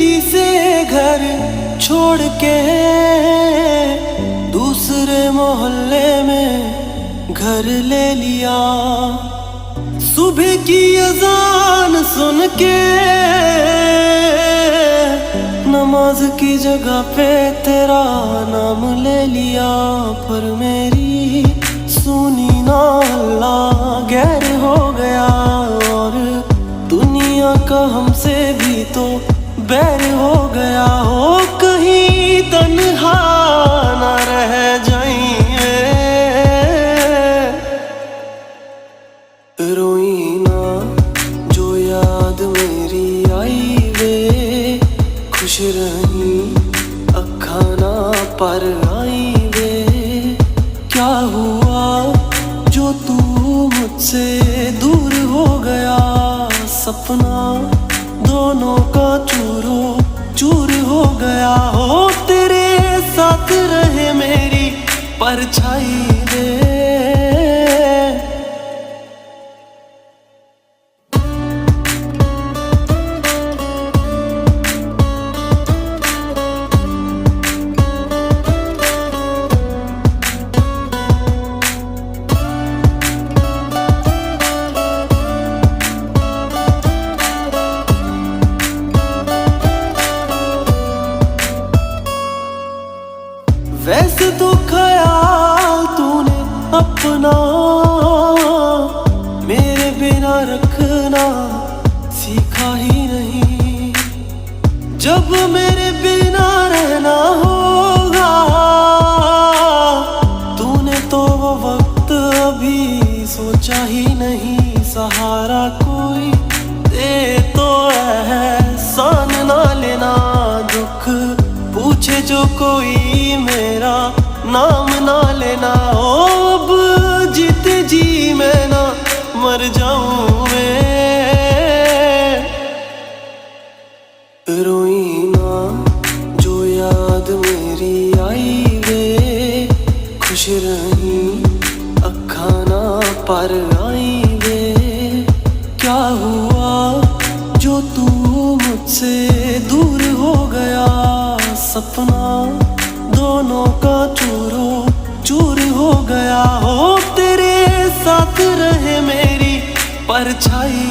गली से घर छोड़ के दूसरे मोहल्ले में घर ले लिया। सुबह की अजान सुन के नमाज की जगह पे तेरा नाम ले लिया। पर मेरी सुनी ना अल्लाह गैर हो गया, और दुनिया का हमसे भी तो बैर हो गया। हो कहीं तन्हा ना रह जाइए, रोई ना जो याद मेरी आई वे, खुश रही अखा ना पर आई वे। क्या हुआ जो तू मुझसे दूर हो गया, सपना दोनों का चूरो चूर हो गया। हो तेरे साथ रहे मेरी परछाई वे। वैसे तो ख्याल तूने अपना मेरे बिना रखना सीखा ही नहीं। जब मेरे बिना रहना होगा तूने तो वो वक्त अभी सोचा ही नहीं। सहारा कोई दे तो एहसान ना लेना, दुख पूछे जो कोई मेरा नाम ना लेना। ओ अब जीते जी मैं ना मर जाऊं मैं, रोई ना जो याद मेरी आई वे, खुश रही अखा ना पर आई वे। क्या हुआ जो तू मुझसे दूर हो गया, सपना दोनों का चूरो चूर हो गया। हो तेरे साथ रहे मेरी परछाई